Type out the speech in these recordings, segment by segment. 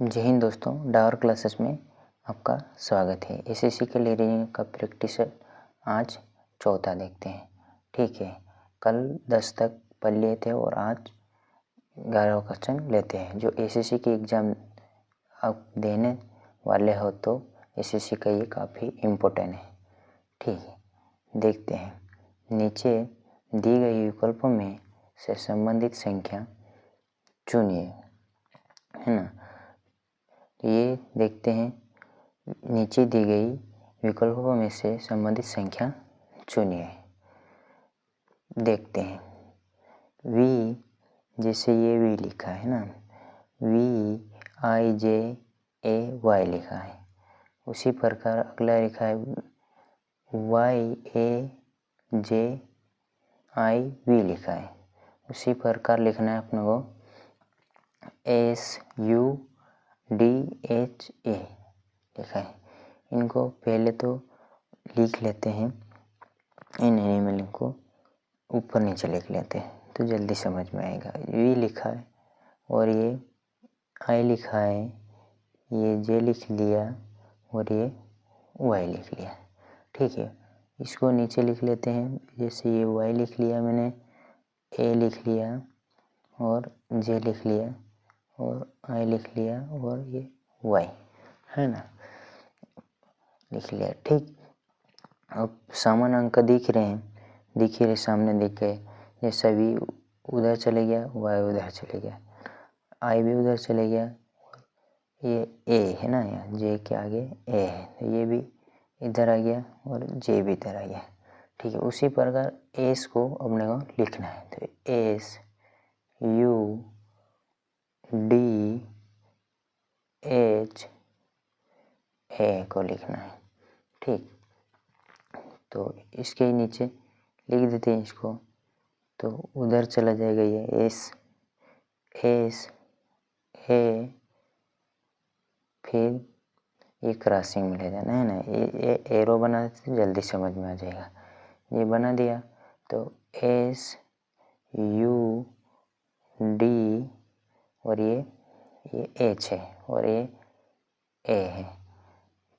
जय हिंद दोस्तों, डावर क्लासेस में आपका स्वागत है। एसएससी के लिए रीजनिंग का प्रैक्टिस आज चौथा देखते हैं। ठीक है, कल 10 तक पढ़ लिए थे और आज 11वां क्वेश्चन लेते हैं। जो एसएससी की एग्ज़ाम आप देने वाले हो तो एसएससी का ये काफ़ी इम्पोर्टेंट है। ठीक है, देखते हैं। नीचे दी गई विकल्पों में से संबंधित संख्या चुनिए, है ना। ये देखते हैं, नीचे दी गई विकल्पों में से संबंधित संख्या चुनिए। देखते हैं, वी, जैसे ये वी लिखा है ना, VIJAY लिखा है। उसी प्रकार अगला लिखा है YAJIV लिखा है। उसी प्रकार लिखना है अपने को SUDHA लिखा है। इनको पहले तो लिख लेते हैं, इन एनिमल को ऊपर नीचे लिख लेते हैं तो जल्दी समझ में आएगा। वी लिखा है और ये आई लिखा है, ये जे लिख लिया और ये वाई लिख लिया। ठीक है, इसको नीचे लिख लेते हैं। जैसे ये वाई लिख लिया मैंने, ए लिख लिया और जे लिख लिया और आई लिख लिया और ये वाई, है ना, लिख लिया। ठीक, अब समान अंक दिख रहे हैं, दिख रहे, सामने दिख गए। जैसा वी उधर चले गया, वाई उधर चले गया, आई भी उधर चले गया, ये ए है ना, यहाँ जे के आगे ए है तो ये भी इधर आ गया और जे भी इधर आ गया। ठीक है, उसी प्रकार एस को अपने को लिखना है तो SUDHA को लिखना है। ठीक, तो इसके नीचे लिख देते हैं इसको, तो उधर चला जाएगा ये एस ए, फिर ये क्रॉसिंग में ले जाना है ना, ये एरो बना देते तो जल्दी समझ में आ जाएगा। ये बना दिया तो SUD और ये H है और ये ए है,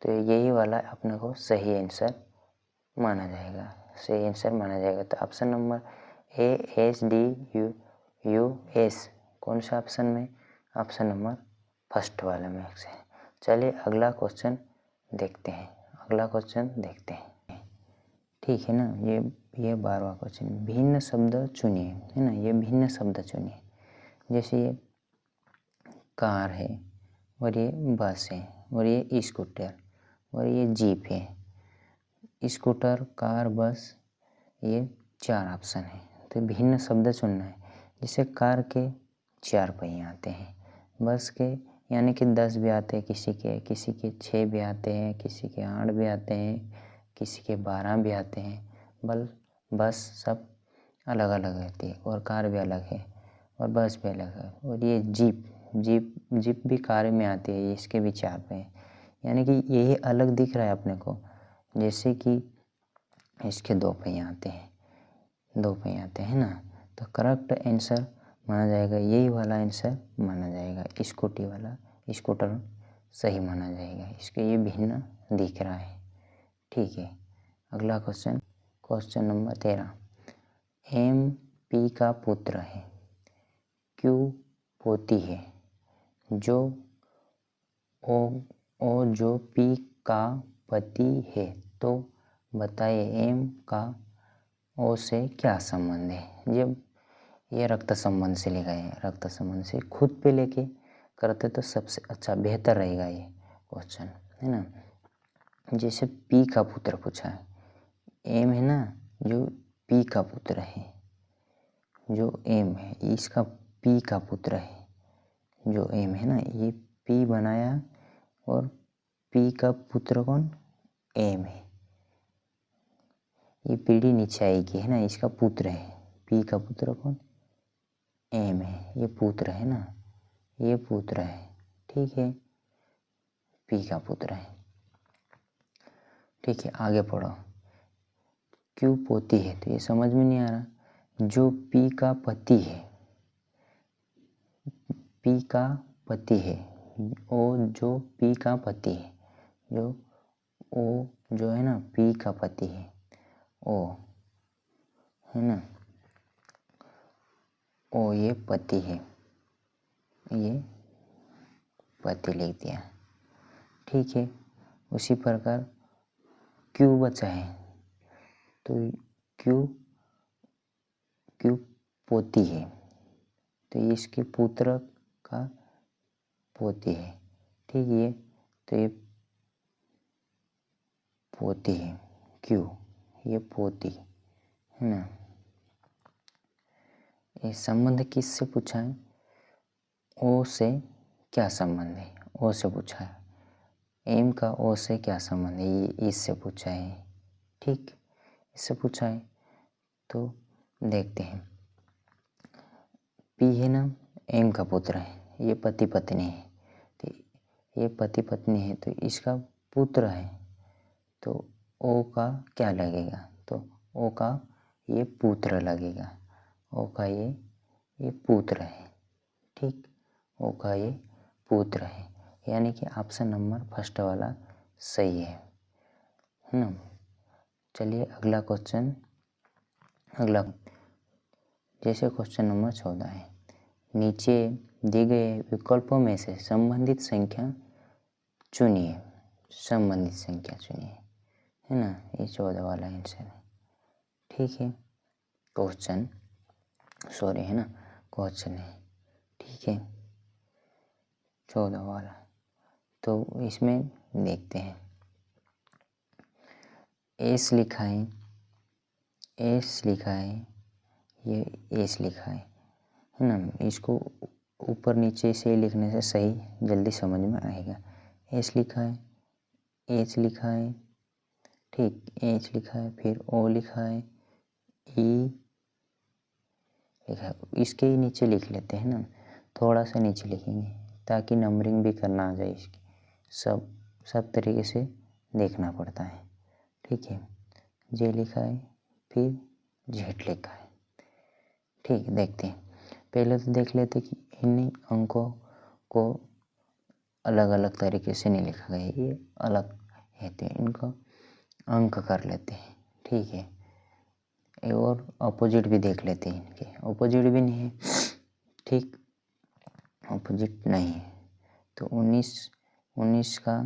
तो यही वाला अपने को सही आंसर माना जाएगा, सही आंसर माना जाएगा। तो ऑप्शन नंबर ASDUUS कौन सा ऑप्शन में? ऑप्शन नंबर फर्स्ट वाले में से। चलिए अगला क्वेश्चन देखते हैं। ठीक है ना, ये 12वां क्वेश्चन। भिन्न शब्द चुनिए, है ना, ये भिन्न शब्द चुनिए। जैसे ये कार है और ये बस है और ये स्कूटर और ये जीप है। स्कूटर, कार, बस, ये 4 ऑप्शन है तो भिन्न शब्द चुनना है। जैसे कार के 4 पहिए आते हैं, बस के यानी कि 10 भी आते हैं, किसी के 6 भी आते हैं, किसी के 8 भी आते हैं, किसी के 12 भी आते हैं। बस सब अलग अलग रहती है और कार भी अलग है और बस भी अलग है। और ये जीप भी कार में आती है, इसके भी 4 पहिए, यानी कि यही अलग दिख रहा है अपने को। जैसे कि इसके 2 पहिए आते हैं, है ना, तो करेक्ट आंसर माना जाएगा, यही वाला आंसर माना जाएगा। स्कूटी वाला, स्कूटर सही माना जाएगा, इसके ये भिन्न दिख रहा है। ठीक है, अगला क्वेश्चन नंबर 13। MP का पुत्र है, Q पोती है, जो जो P का पति है, तो बताइए M का O से क्या संबंध है। जब ये रक्त संबंध से लिखा है, रक्त संबंध से खुद पे लेके करते तो सबसे अच्छा बेहतर रहेगा ये क्वेश्चन, है ना। जैसे P का पुत्र पूछा है, M है ना, जो P का पुत्र है, जो M है, इसका P का पुत्र है, जो M है ना, ये P बनाया और P का पुत्र कौन? M है। ये पीढ़ी नीचे आएगी, है ना, इसका पुत्र है। P का पुत्र कौन? M है, ये पुत्र है ना, ये पुत्र है। ठीक है, P का पुत्र है। ठीक है, आगे पढ़ो। Q पोती है, तो ये समझ में नहीं आ रहा। जो P का पति है, P का पति है, ओ जो पी का पति है, जो ओ जो है ना पी का पति है, ओ है ना, ओ ये पति है, ये पति लिख दिया। ठीक है, उसी प्रकार क्यू बचा है, तो क्यू क्यू पोती है, तो ये इसके पुत्र का पोती है। ठीक है, तो ये पोती है, क्यू ये पोती है ना। ये संबंध किससे पूछा है? ओ से क्या संबंध है, ओ से पूछा है। एम का ओ से क्या संबंध है, ये इससे पूछा है। ठीक, इससे पूछा है, तो देखते हैं। पी है ना एम का पुत्र है, ये पति पत्नी है, तो ये पति पत्नी है, तो इसका पुत्र है, तो ओ का क्या लगेगा, तो ओ का ये पुत्र लगेगा, ओ का ये पुत्र है। ठीक, ओ का ये पुत्र है, यानी कि ऑप्शन नंबर फर्स्ट वाला सही है ना। चलिए अगला क्वेश्चन, अगला जैसे क्वेश्चन नंबर 14 है, नीचे दिए गए विकल्पों में से संबंधित संख्या चुनिए, संबंधित संख्या चुनिए, है ना, ये 14 वाला आंसर है। ठीक है, क्वेश्चन सॉरी है ना, क्वेश्चन है। ठीक है, 14 वाला, तो इसमें देखते हैं। एस लिखा है, एस लिखा है, ये एस लिखा है ना। इसको ऊपर नीचे से लिखने से सही जल्दी समझ में आएगा। एस लिखा है, एच लिखा है, ठीक, एच लिखा है, फिर ओ लिखा है, ई लिखा है। इसके ही नीचे लिख लेते हैं ना, थोड़ा सा नीचे लिखेंगे ताकि नंबरिंग भी करना आ जाए इसकी, सब तरीके से देखना पड़ता है। ठीक है, जे लिखा है, फिर जेड लिखा है। ठीक है, देखते हैं। पहले तो देख लेते कि इन अंकों को अलग अलग तरीके से नहीं लिखा गया, ये अलग है, तो इनको अंक कर लेते हैं। ठीक है, और अपोजिट भी देख लेते हैं, इनके अपोजिट भी नहीं है। ठीक, अपोजिट नहीं है, तो 19 का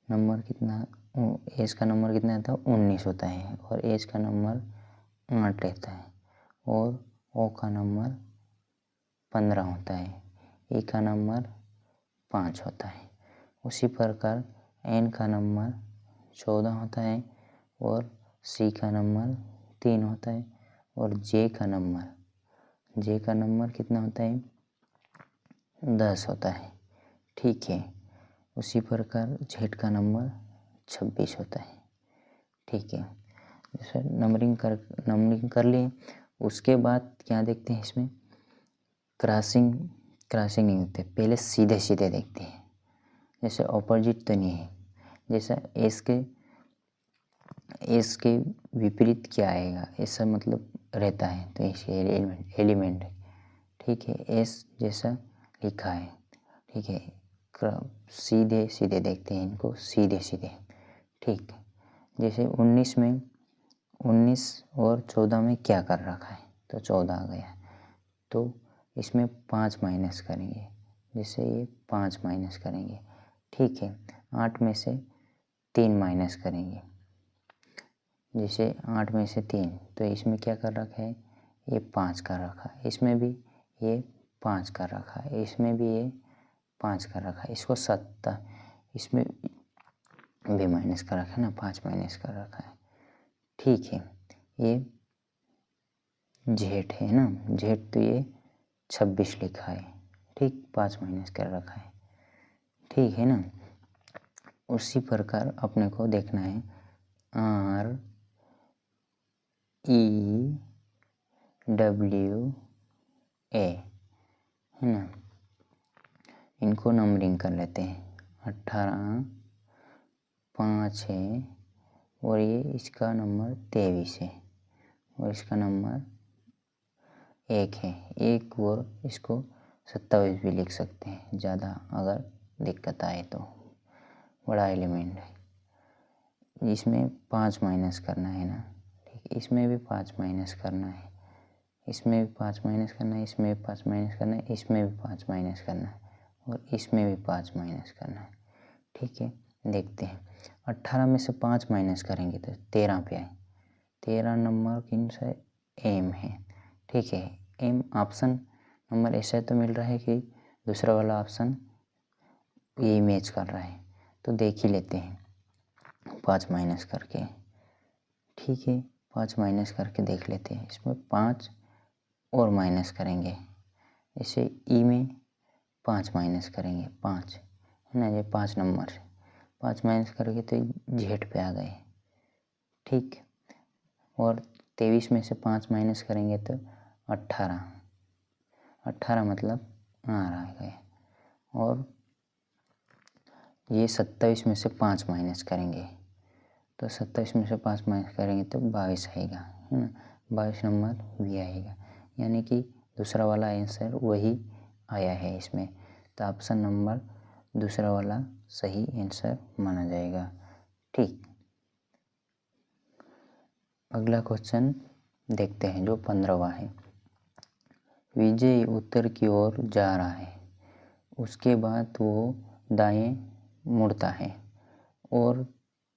नंबर कितना, एज का नंबर कितना था, 19 होता है, और एज का नंबर 8 रहता है, और ओ का नंबर 15 होता है, ई का नंबर 5 होता है। उसी प्रकार एन का नंबर 14 होता है, और सी का नंबर 3 होता है, और जे का नंबर कितना होता है, 10 होता है। ठीक है, उसी प्रकार जेड का नंबर 26 होता है। ठीक है, जैसे नंबरिंग कर लिए। उसके बाद क्या देखते हैं, इसमें क्रॉसिंग नहीं होते, पहले सीधे सीधे देखते हैं। जैसे ऑपोजिट तो नहीं है, जैसा एस के विपरीत क्या आएगा, ऐसा मतलब रहता है, तो इसे एलिमेंट है। ठीक है, एस जैसा लिखा है। ठीक है, सीधे सीधे देखते हैं इनको, सीधे सीधे। ठीक, जैसे 19 और 14 में क्या कर रखा है, तो 14 आ गया, तो इसमें 5 माइनस करेंगे, जैसे ये 5 माइनस करेंगे। ठीक है, 8 में से 3 माइनस करेंगे, जैसे 8 में से 3, तो इसमें क्या कर रखा है, ये 5 कर रखा है, इसमें भी ये 5 कर रखा है, इसमें भी ये 5 कर रखा है, इसको 7 इसमें भी माइनस कर रखा है ना, 5 माइनस कर रखा है। ठीक है, ये जेड है ना, जेड, तो ये 26 लिखा है। ठीक, 5 माइनस कर रखा है। ठीक है ना, उसी प्रकार अपने को देखना है आर ई डब्ल्यू ए, है ना, इनको नंबरिंग कर लेते हैं। 18, 5 है, और ये इसका नंबर 23 है, और इसका नंबर 1 है, एक, और इसको 27 भी लिख सकते हैं, ज़्यादा अगर दिक्कत आए तो, बड़ा एलिमेंट है। इसमें 5 माइनस करना है ना, ठीक है। इसमें भी 5 माइनस करना है, इसमें भी 5 माइनस करना है, इसमें भी 5 माइनस करना है, इसमें भी 5 माइनस करना है और इसमें भी 5 माइनस करना है, ठीक है। देखते हैं 18 में से 5 माइनस करेंगे तो 13 पे आए। 13 नंबर किन से एम है, ठीक है। एम ऑप्शन नंबर ऐसा तो मिल रहा है कि दूसरा वाला ऑप्शन ये मैच कर रहा है, तो देख ही लेते हैं 5 माइनस करके, ठीक है। 5 माइनस करके देख लेते हैं। इसमें 5 और माइनस करेंगे, इसे ई में 5 माइनस करेंगे, 5 है ना, ये 5 नंबर से 5 माइनस करके तो जेड पे आ गए, ठीक। और 23 में से 5 माइनस करेंगे तो 18, 18 मतलब आ रहा है। और ये 27 में से 5 माइनस करेंगे तो 27 में से 5 माइनस करेंगे तो 22 आएगा, है ना। 22 नंबर भी आएगा, यानी कि दूसरा वाला आंसर वही आया है इसमें, तो ऑप्शन नंबर दूसरा वाला सही आंसर माना जाएगा, ठीक। अगला क्वेश्चन देखते हैं जो 15वां है। विजय उत्तर की ओर जा रहा है, उसके बाद वो दाएं मुड़ता है और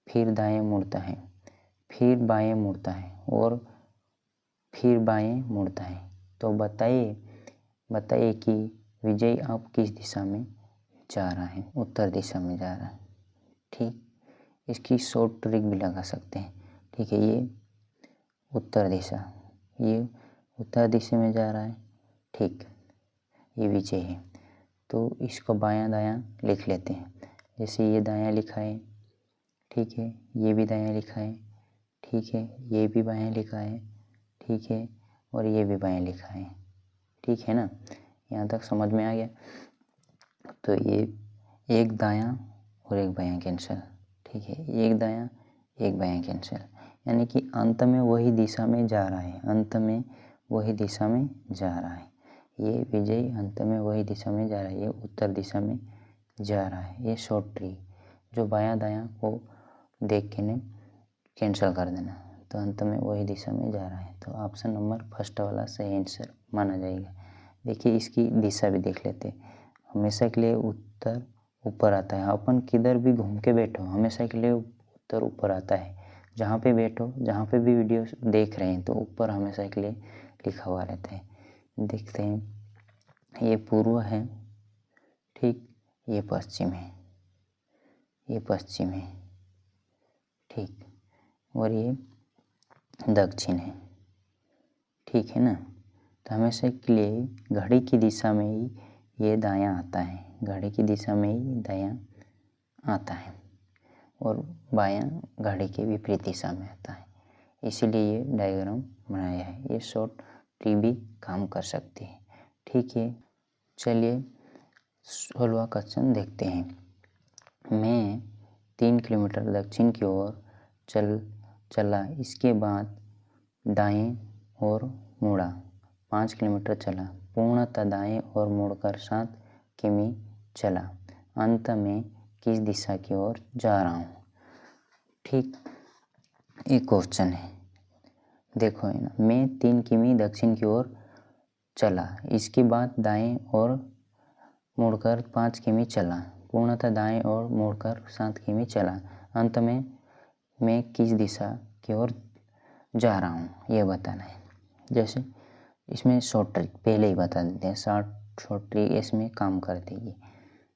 फिर दाएं मुड़ता है, फिर बाएं मुड़ता है और फिर बाएं मुड़ता है। तो बताइए कि विजय अब किस दिशा में जा रहा है। उत्तर दिशा में जा रहा है, ठीक। इसकी शॉर्ट ट्रिक भी लगा सकते हैं, ठीक है। ये उत्तर दिशा, ये उत्तर दिशा में जा रहा है, ठीक। ये विजय है, तो इसको बायां दायां लिख लेते हैं। जैसे ये दायां लिखा है, ठीक है, ये भी दायां लिखा है, ठीक है, ये भी बायां लिखा है, ठीक है, और ये भी बायां लिखा है, ठीक है ना। यहाँ तक समझ में आ गया। तो ये एक दायां और एक बायां कैंसिल, ठीक है, एक दायां एक बायां कैंसिल, यानी कि अंत में वही दिशा में जा रहा है, अंत में वही दिशा में जा रहा है। ये विजय अंत में वही दिशा में जा रहा है, ये उत्तर दिशा में जा रहा है। ये शॉर्ट ट्रिक, जो बायां दायां को देख के ने कैंसिल कर देना, तो अंत में वही दिशा में जा रहा है, तो ऑप्शन नंबर फर्स्ट वाला सही आंसर माना जाएगा। देखिए इसकी दिशा भी देख लेते। हमेशा के लिए उत्तर ऊपर आता है, अपन किधर भी घूम के बैठो हमेशा के लिए उत्तर ऊपर आता है। जहाँ पे बैठो, जहाँ पे भी वीडियो देख रहे हैं तो ऊपर हमेशा के लिए लिखा हुआ रहता है। देखते हैं, ये पूर्व है, ठीक, ये पश्चिम है, ये पश्चिम है, ठीक, और ये दक्षिण है, ठीक है ना। तो हमेशा के लिए घड़ी की दिशा में ही ये दायां आता है, घड़ी की दिशा में ही दायां आता है और बायां घड़ी के विपरीत दिशा में आता है, इसीलिए ये डायग्राम बनाया है। ये शॉर्ट ट्रिक भी काम कर सकती है, ठीक है। चलिए 16वां क्वेश्चन देखते हैं। मैं 3 किलोमीटर दक्षिण की ओर चला, इसके बाद दाएं और मुड़ा, 5 किलोमीटर चला, पूर्णतः दाएं और मुड़कर 7 किमी चला, अंत में किस दिशा की ओर जा रहा हूँ, ठीक। एक क्वेश्चन है, देखो है ना। मैं 3 किमी दक्षिण की ओर चला, इसके बाद दाएं और मुड़कर 5 किमी चला, पूर्णतः दाएं और मुड़कर 7 किमी चला, अंत में मैं किस दिशा की ओर जा रहा हूँ, ये बताना है। जैसे इसमें शॉर्ट ट्रिक पहले ही बता देते हैं, शॉर्ट ट्रिक इसमें काम करती है।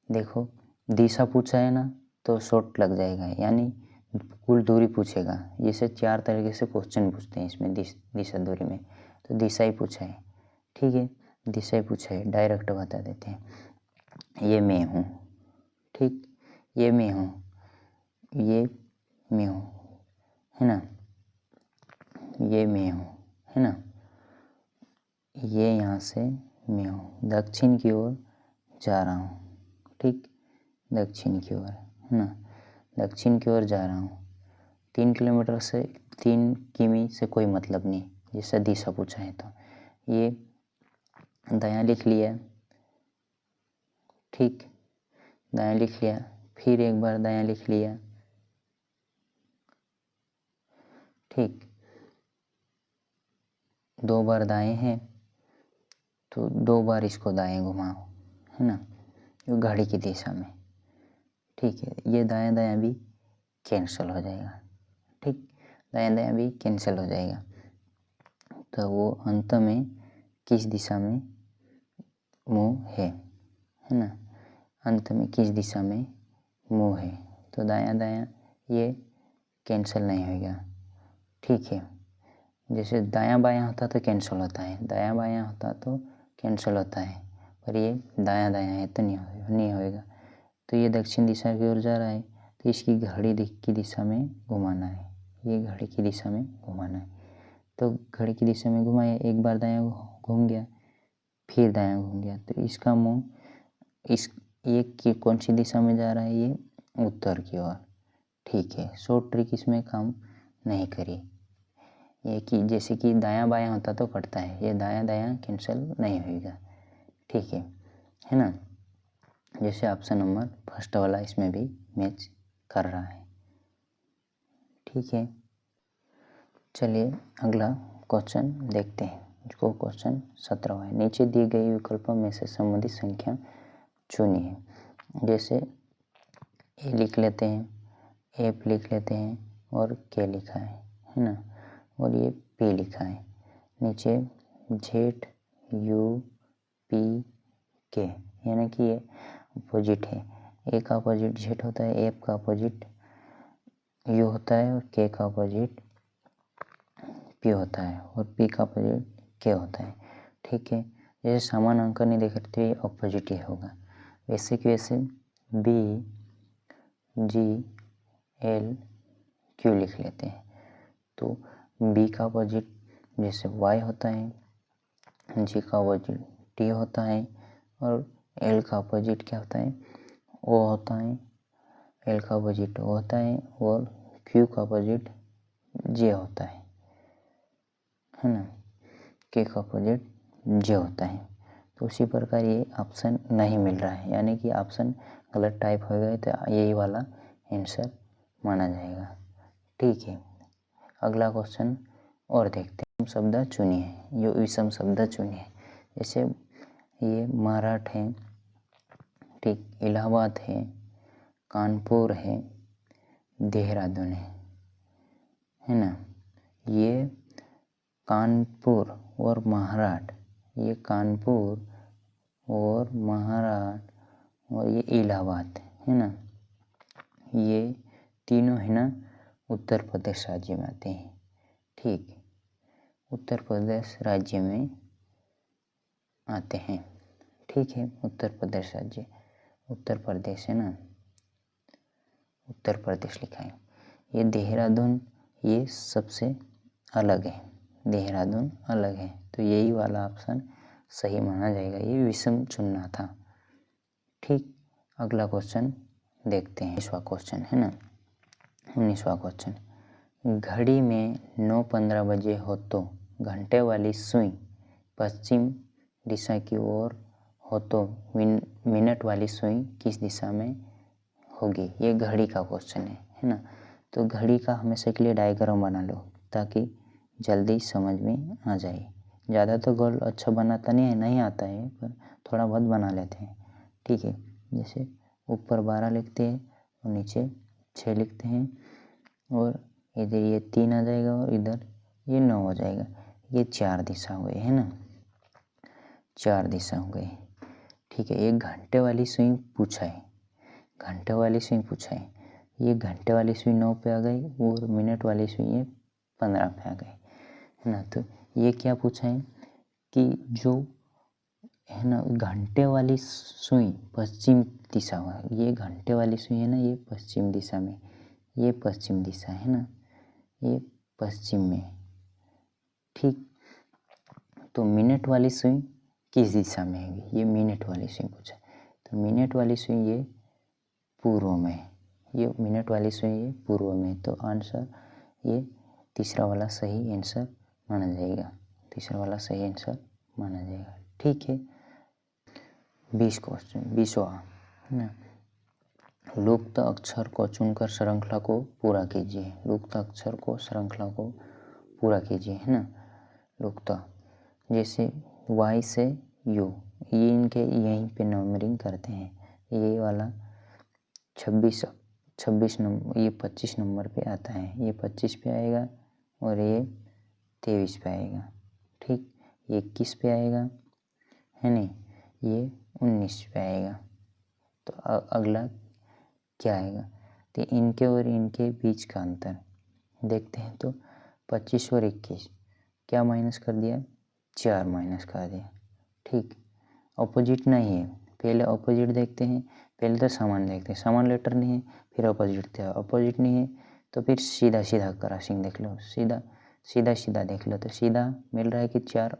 देखो दिशा पूछा है ना तो शॉर्ट लग जाएगा, यानी कुल दूरी पूछेगा। जैसे 4 तरीके से क्वेश्चन पूछते हैं इसमें दिशा दूरी में, तो दिशा ही पूछा है, ठीक है, दिशा ही पूछा है, डायरेक्ट बता देते हैं। ये मैं हूँ, ठीक, ये मैं हूँ, ये मैं हूँ, है ना, ये मैं हूँ, है ना, ये यहाँ से मैं हूँ, दक्षिण की ओर जा रहा हूँ, ठीक, दक्षिण की ओर, है ना, दक्षिण की ओर जा रहा हूँ। 3 किलोमीटर से 3 किमी से कोई मतलब नहीं, जैसे दिशा पूछा है तो ये दायां लिख लिया, ठीक, दायां लिख लिया, फिर एक बार दायां लिख लिया, ठीक। 2 बार दाएं हैं तो 2 बार इसको दाएं घुमाओ, है ना, जो घड़ी की दिशा में, ठीक है। ये दायां दायां भी कैंसिल हो जाएगा, ठीक, दायां दायां भी कैंसिल हो जाएगा। तो वो अंत में किस दिशा में मुँह है ना, अंत में किस दिशा में मुँह है। तो दायां दायां ये कैंसिल नहीं होगा, ठीक है। जैसे दायां बायां होता तो कैंसिल होता है, दायां बायां होता तो कैंसिल होता है, पर ये दायां दायां है तो नहीं होएगा। तो ये दक्षिण दिशा की ओर जा रहा है तो इसकी घड़ी की दिशा में घुमाना है, ये घड़ी की दिशा में घुमाना है। तो घड़ी की दिशा में घुमाया, एक बार दायां घूम गया, फिर दायां घूम गया, तो इसका मुँह ये कौन सी दिशा में जा रहा है, ये उत्तर की ओर, ठीक है। शॉर्ट ट्रिक इसमें काम नहीं करी, ये कि जैसे कि दायां बायां होता तो कटता है, ये दायां दायां कैंसिल नहीं होगा, ठीक है ना। जैसे ऑप्शन नंबर फर्स्ट वाला इसमें भी मैच कर रहा है, ठीक है। चलिए अगला क्वेश्चन देखते हैं, जो क्वेश्चन 17 है। नीचे दी गई विकल्पों में से संबंधित संख्या चुनिए। जैसे ए लिख लेते हैं, एफ लिख लेते हैं और के लिखा है ना, और ये पी लिखा है। नीचे जेड यू पी के, यानी कि ये अपोजिट है। ए का अपोजिट जेड होता है, एफ का अपोजिट यू होता है, और के का अपोजिट पी होता है, और पी का अपोजिट के होता है, ठीक है। जैसे समान अंक नहीं देख रहे तो ये अपोजिट ही होगा। वैसे कि वैसे बी जी एल क्यू लिख लेते हैं। तो बी का अपोजिट जैसे वाई होता है, जी का अपोजिट टी होता है, और एल का अपोजिट क्या होता है, ओ होता है, एल का अपोजिट ओ होता है, और क्यू का अपोजिट जे होता है ना, के का अपोजिट जे होता है। तो उसी प्रकार ये ऑप्शन नहीं मिल रहा है, यानी कि ऑप्शन गलत टाइप हो गए, तो यही वाला आंसर माना जाएगा, ठीक है। अगला क्वेश्चन और देखते हैं। शब्द चुनिए, यो विषम शब्द चुनिए। जैसे ये महाराष्ट्र है, ठीक, इलाहाबाद है, कानपुर है, देहरादून है ना। ये कानपुर और महाराष्ट्र, ये कानपुर और महाराष्ट्र और ये इलाहाबाद है ना, ये तीनों है ना उत्तर प्रदेश राज्य में आते हैं, ठीक, उत्तर प्रदेश राज्य में आते हैं, ठीक है। उत्तर प्रदेश राज्य, उत्तर प्रदेश है ना, उत्तर प्रदेश लिखा है। ये देहरादून ये सबसे अलग है, देहरादून अलग है, तो यही वाला ऑप्शन सही माना जाएगा, ये विषम चुनना था, ठीक। अगला क्वेश्चन देखते हैं, 19वां क्वेश्चन है ना, 19वां क्वेश्चन। घड़ी में 9:15 बजे हो तो घंटे वाली सुई पश्चिम दिशा की ओर हो तो मिनट वाली सुई किस दिशा में होगी। ये घड़ी का क्वेश्चन है ना। तो घड़ी का हमेशा के लिए डायग्राम बना लो ताकि जल्दी समझ में आ जाए। ज़्यादा तो गोल अच्छा बनाता नहीं आता है, पर थोड़ा बहुत बना लेते हैं, ठीक है। जैसे ऊपर 12 लिखते हैं और नीचे 6 लिखते हैं, और इधर ये 3 आ जाएगा और इधर ये 9 हो जाएगा। ये 4 दिशा हो गई है ना, 4 दिशा हो गई, ठीक है। एक घंटे वाली सुई पूछा है, घंटे वाली सुई पूछा है। ये घंटे वाली सुई 9 पे आ गई और मिनट वाली सुई ये 15 पे आ गई है ना। तो ये क्या पूछा है कि जो है ना घंटे वाली सुई पश्चिम दिशा हुआ, ये घंटे वाली सुई है ना, ये पश्चिम दिशा में, ये पश्चिम दिशा है ना, ये पश्चिम में, ठीक। तो मिनट वाली सुई किस दिशा में है, ये मिनट वाली सुई पूछा। तो मिनट वाली सुई ये पूर्व में, ये मिनट वाली सुई ये पूर्व में, तो आंसर ये तीसरा वाला सही आंसर माना जाएगा, तीसरा वाला सही आंसर माना जाएगा, ठीक है। 20 क्वेश्चन 20वां है ना। लुप्त अक्षर को चुनकर श्रृंखला को पूरा कीजिए। लुप्त अक्षर को श्रृंखला को पूरा कीजिए, है ना। लुप्त जैसे Y से U, ये इनके यहीं पे नंबरिंग करते हैं। ये वाला 26 नंबर, ये 25 नंबर पे आता है, ये 25 पे आएगा और ये 23 पे आएगा। ठीक, ये 21 पे आएगा, है नहीं, ये 19 पे आएगा। तो अगला क्या आएगा, तो इनके और इनके बीच का अंतर देखते हैं। तो 25 और 21 क्या माइनस कर दिया, 4 माइनस कर दिया। ठीक, अपोजिट नहीं है, पहले अपोजिट देखते हैं, पहले तो समान देखते हैं, समान लेटर नहीं है, फिर अपोजिट था, अपोजिट नहीं है तो फिर सीधा सीधा क्रॉसिंग देख लो, सीधा सीधा देख लो। तो सीधा मिल रहा है कि 4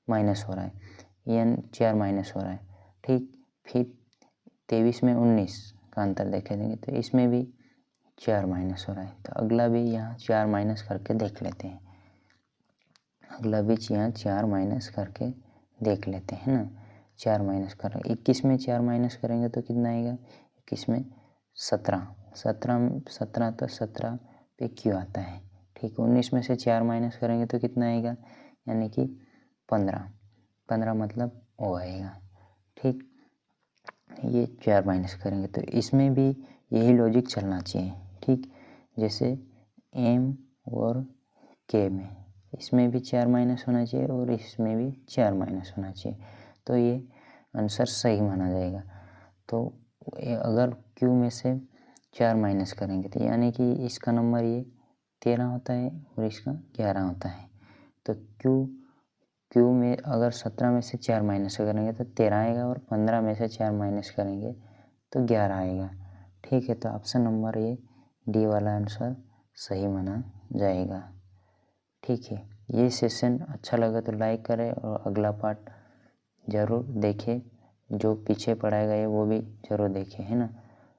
माइनस हो रहा है, यानी 4 माइनस हो रहा है। ठीक, फिर 23 में 19 का अंतर देखे देंगे तो इसमें भी 4 माइनस हो रहा है। तो अगला भी यहाँ 4 माइनस करके देख लेते हैं, अगला भी यहाँ 4 माइनस करके देख लेते हैं ना। 4 माइनस कर 21 में 4 माइनस करेंगे तो कितना आएगा, 21 में 17 तो 17 पे क्यों आता है। ठीक, 19 में से 4 माइनस करेंगे तो कितना आएगा, यानी कि 15 मतलब ओ आएगा। ठीक, ये 4 माइनस करेंगे तो इसमें भी यही लॉजिक चलना चाहिए। ठीक, जैसे M और K में, इसमें भी 4 माइनस होना चाहिए और इसमें भी 4 माइनस होना चाहिए, तो ये आंसर सही माना जाएगा। तो अगर Q में से 4 माइनस करेंगे तो यानी कि इसका नंबर ये 13 होता है और इसका 11 होता है। तो Q में अगर 17 में से 4 माइनस करेंगे तो 13 आएगा और 15 में से 4 माइनस करेंगे तो 11 आएगा। ठीक है, तो ऑप्शन नंबर ये डी वाला आंसर सही माना जाएगा। ठीक है, ये सेशन अच्छा लगा तो लाइक करें और अगला पार्ट ज़रूर देखें, जो पीछे पढ़ाया गया है वो भी ज़रूर देखें, है ना।